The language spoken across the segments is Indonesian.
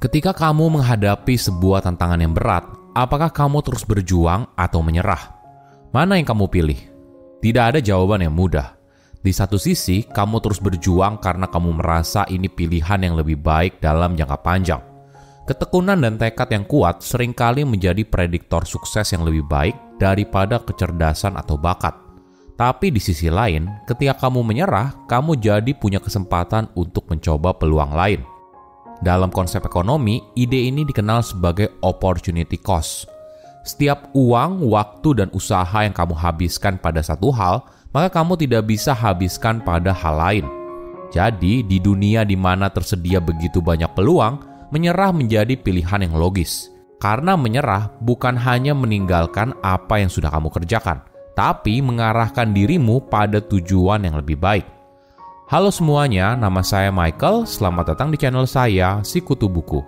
Ketika kamu menghadapi sebuah tantangan yang berat, apakah kamu terus berjuang atau menyerah? Mana yang kamu pilih? Tidak ada jawaban yang mudah. Di satu sisi, kamu terus berjuang karena kamu merasa ini pilihan yang lebih baik dalam jangka panjang. Ketekunan dan tekad yang kuat seringkali menjadi prediktor sukses yang lebih baik daripada kecerdasan atau bakat. Tapi di sisi lain, ketika kamu menyerah, kamu jadi punya kesempatan untuk mencoba peluang lain. Dalam konsep ekonomi, ide ini dikenal sebagai opportunity cost. Setiap uang, waktu, dan usaha yang kamu habiskan pada satu hal, maka kamu tidak bisa habiskan pada hal lain. Jadi, di dunia di mana tersedia begitu banyak peluang, menyerah menjadi pilihan yang logis. Karena menyerah bukan hanya meninggalkan apa yang sudah kamu kerjakan, tapi mengarahkan dirimu pada tujuan yang lebih baik. Halo semuanya, nama saya Michael. Selamat datang di channel saya, Sikutu Buku.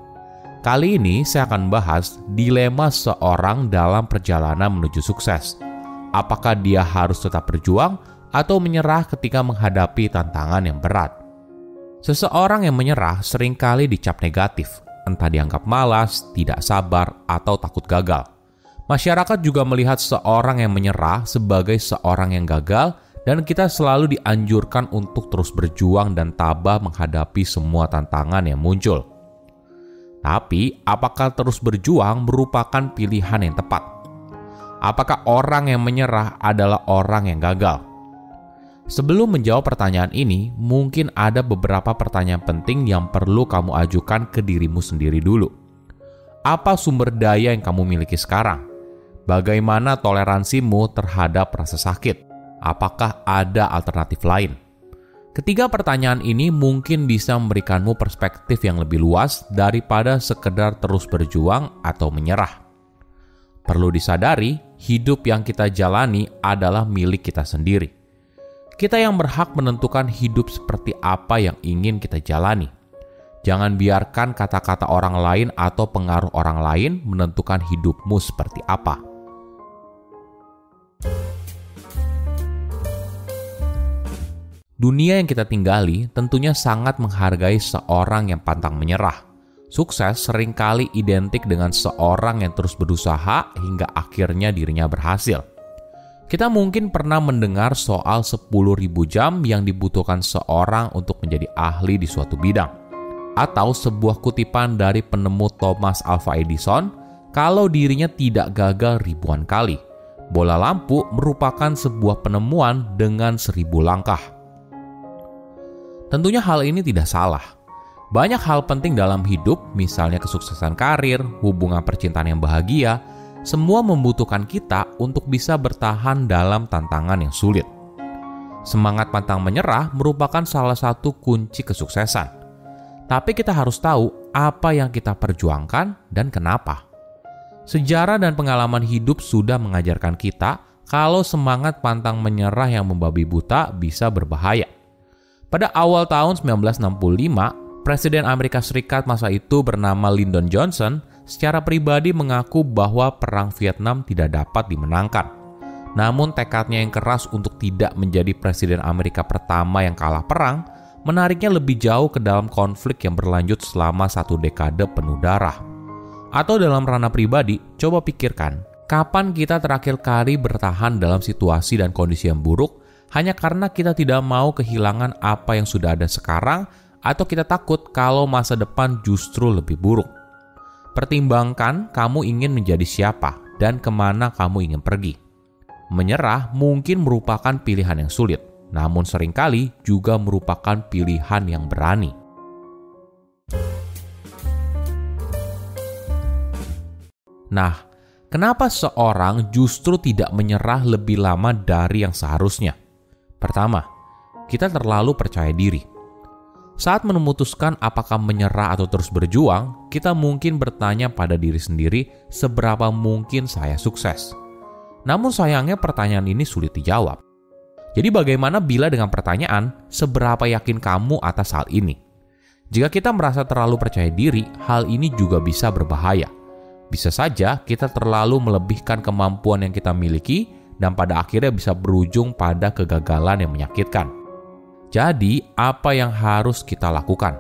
Kali ini saya akan bahas dilema seorang dalam perjalanan menuju sukses. Apakah dia harus tetap berjuang atau menyerah ketika menghadapi tantangan yang berat? Seseorang yang menyerah seringkali dicap negatif, entah dianggap malas, tidak sabar, atau takut gagal. Masyarakat juga melihat seorang yang menyerah sebagai seorang yang gagal, dan kita selalu dianjurkan untuk terus berjuang dan tabah menghadapi semua tantangan yang muncul. Tapi, apakah terus berjuang merupakan pilihan yang tepat? Apakah orang yang menyerah adalah orang yang gagal? Sebelum menjawab pertanyaan ini, mungkin ada beberapa pertanyaan penting yang perlu kamu ajukan ke dirimu sendiri dulu. Apa sumber daya yang kamu miliki sekarang? Bagaimana toleransimu terhadap rasa sakit? Apakah ada alternatif lain? Ketiga pertanyaan ini mungkin bisa memberikanmu perspektif yang lebih luas daripada sekedar terus berjuang atau menyerah. Perlu disadari, hidup yang kita jalani adalah milik kita sendiri. Kita yang berhak menentukan hidup seperti apa yang ingin kita jalani. Jangan biarkan kata-kata orang lain atau pengaruh orang lain menentukan hidupmu seperti apa. Dunia yang kita tinggali tentunya sangat menghargai seorang yang pantang menyerah. Sukses seringkali identik dengan seorang yang terus berusaha hingga akhirnya dirinya berhasil. Kita mungkin pernah mendengar soal 10.000 jam yang dibutuhkan seorang untuk menjadi ahli di suatu bidang. Atau sebuah kutipan dari penemu Thomas Alva Edison, kalau dirinya tidak gagal ribuan kali. Bola lampu merupakan sebuah penemuan dengan 1000 langkah. Tentunya hal ini tidak salah. Banyak hal penting dalam hidup, misalnya kesuksesan karir, hubungan percintaan yang bahagia, semua membutuhkan kita untuk bisa bertahan dalam tantangan yang sulit. Semangat pantang menyerah merupakan salah satu kunci kesuksesan. Tapi kita harus tahu apa yang kita perjuangkan dan kenapa. Sejarah dan pengalaman hidup sudah mengajarkan kita kalau semangat pantang menyerah yang membabi buta bisa berbahaya. Pada awal tahun 1965, Presiden Amerika Serikat masa itu bernama Lyndon Johnson secara pribadi mengaku bahwa Perang Vietnam tidak dapat dimenangkan. Namun tekadnya yang keras untuk tidak menjadi Presiden Amerika pertama yang kalah perang, menariknya lebih jauh ke dalam konflik yang berlanjut selama 1 dekade penuh darah. Atau dalam ranah pribadi, coba pikirkan, kapan kita terakhir kali bertahan dalam situasi dan kondisi yang buruk, hanya karena kita tidak mau kehilangan apa yang sudah ada sekarang atau kita takut kalau masa depan justru lebih buruk. Pertimbangkan kamu ingin menjadi siapa dan kemana kamu ingin pergi. Menyerah mungkin merupakan pilihan yang sulit, namun seringkali juga merupakan pilihan yang berani. Nah, kenapa seorang justru tidak menyerah lebih lama dari yang seharusnya? Pertama, kita terlalu percaya diri. Saat memutuskan apakah menyerah atau terus berjuang, kita mungkin bertanya pada diri sendiri seberapa mungkin saya sukses. Namun sayangnya pertanyaan ini sulit dijawab. Jadi bagaimana bila dengan pertanyaan, seberapa yakin kamu atas hal ini? Jika kita merasa terlalu percaya diri, hal ini juga bisa berbahaya. Bisa saja kita terlalu melebihkan kemampuan yang kita miliki dan pada akhirnya bisa berujung pada kegagalan yang menyakitkan. Jadi, apa yang harus kita lakukan?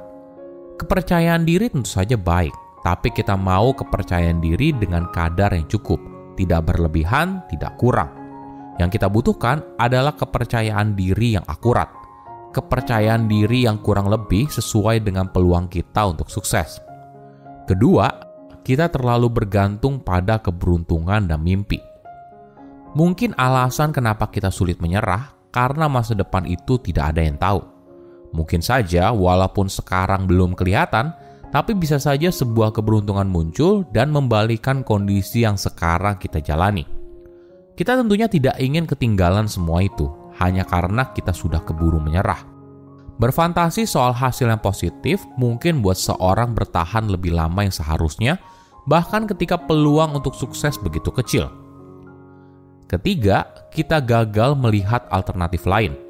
Kepercayaan diri tentu saja baik, tapi kita mau kepercayaan diri dengan kadar yang cukup, tidak berlebihan, tidak kurang. Yang kita butuhkan adalah kepercayaan diri yang akurat, kepercayaan diri yang kurang lebih sesuai dengan peluang kita untuk sukses. Kedua, kita terlalu bergantung pada keberuntungan dan mimpi. Mungkin alasan kenapa kita sulit menyerah karena masa depan itu tidak ada yang tahu. Mungkin saja walaupun sekarang belum kelihatan, tapi bisa saja sebuah keberuntungan muncul dan membalikan kondisi yang sekarang kita jalani. Kita tentunya tidak ingin ketinggalan semua itu, hanya karena kita sudah keburu menyerah. Berfantasi soal hasil yang positif mungkin buat seorang bertahan lebih lama yang seharusnya, bahkan ketika peluang untuk sukses begitu kecil. Ketiga, kita gagal melihat alternatif lain.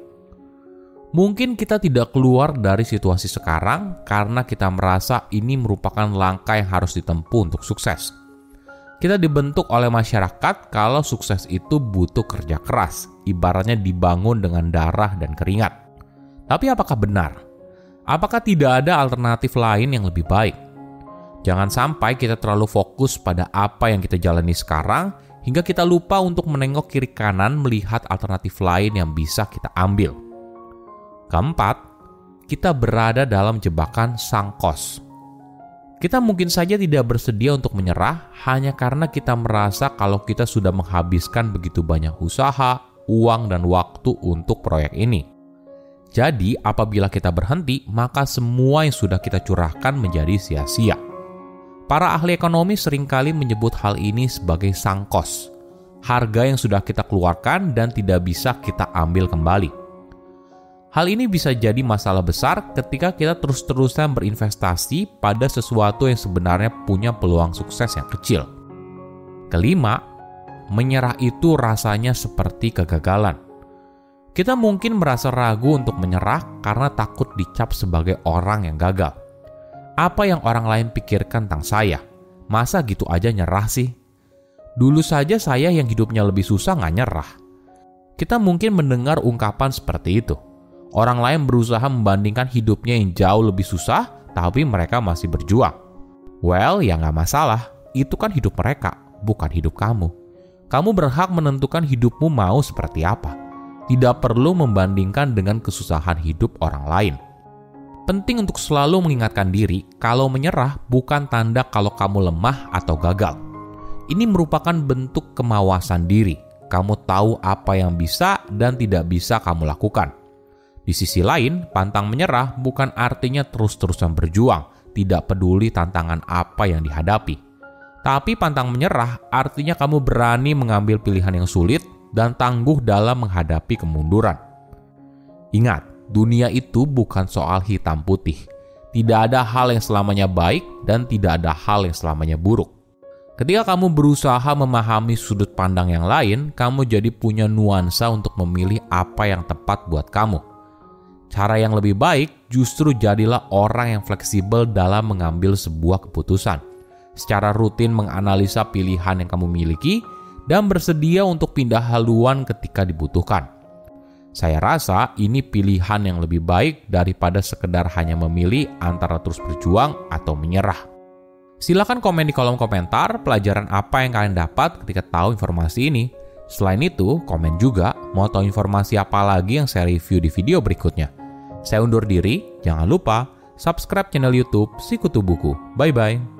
Mungkin kita tidak keluar dari situasi sekarang karena kita merasa ini merupakan langkah yang harus ditempuh untuk sukses. Kita dibentuk oleh masyarakat kalau sukses itu butuh kerja keras, ibaratnya dibangun dengan darah dan keringat. Tapi apakah benar? Apakah tidak ada alternatif lain yang lebih baik? Jangan sampai kita terlalu fokus pada apa yang kita jalani sekarang, hingga kita lupa untuk menengok kiri kanan melihat alternatif lain yang bisa kita ambil. Keempat, kita berada dalam jebakan sang kos. Kita mungkin saja tidak bersedia untuk menyerah hanya karena kita merasa kalau kita sudah menghabiskan begitu banyak usaha, uang, dan waktu untuk proyek ini. Jadi, apabila kita berhenti, maka semua yang sudah kita curahkan menjadi sia-sia. Para ahli ekonomi seringkali menyebut hal ini sebagai sang kos, harga yang sudah kita keluarkan dan tidak bisa kita ambil kembali. Hal ini bisa jadi masalah besar ketika kita terus-terusan berinvestasi pada sesuatu yang sebenarnya punya peluang sukses yang kecil. Kelima, menyerah itu rasanya seperti kegagalan. Kita mungkin merasa ragu untuk menyerah karena takut dicap sebagai orang yang gagal. Apa yang orang lain pikirkan tentang saya? Masa gitu aja nyerah sih? Dulu saja saya yang hidupnya lebih susah nggak nyerah. Kita mungkin mendengar ungkapan seperti itu. Orang lain berusaha membandingkan hidupnya yang jauh lebih susah, tapi mereka masih berjuang. Well, ya nggak masalah. Itu kan hidup mereka, bukan hidup kamu. Kamu berhak menentukan hidupmu mau seperti apa. Tidak perlu membandingkan dengan kesusahan hidup orang lain. Penting untuk selalu mengingatkan diri kalau menyerah bukan tanda kalau kamu lemah atau gagal. Ini merupakan bentuk kemawasan diri. Kamu tahu apa yang bisa dan tidak bisa kamu lakukan. Di sisi lain, pantang menyerah bukan artinya terus-terusan berjuang, tidak peduli tantangan apa yang dihadapi. Tapi pantang menyerah artinya kamu berani mengambil pilihan yang sulit dan tangguh dalam menghadapi kemunduran. Ingat, dunia itu bukan soal hitam putih. Tidak ada hal yang selamanya baik dan tidak ada hal yang selamanya buruk. Ketika kamu berusaha memahami sudut pandang yang lain, kamu jadi punya nuansa untuk memilih apa yang tepat buat kamu. Cara yang lebih baik justru jadilah orang yang fleksibel dalam mengambil sebuah keputusan. Secara rutin menganalisa pilihan yang kamu miliki dan bersedia untuk pindah haluan ketika dibutuhkan. Saya rasa ini pilihan yang lebih baik daripada sekedar hanya memilih antara terus berjuang atau menyerah. Silakan komen di kolom komentar pelajaran apa yang kalian dapat ketika tahu informasi ini. Selain itu, komen juga mau tahu informasi apa lagi yang saya review di video berikutnya. Saya undur diri, jangan lupa subscribe channel YouTube Sikutu Buku. Bye-bye.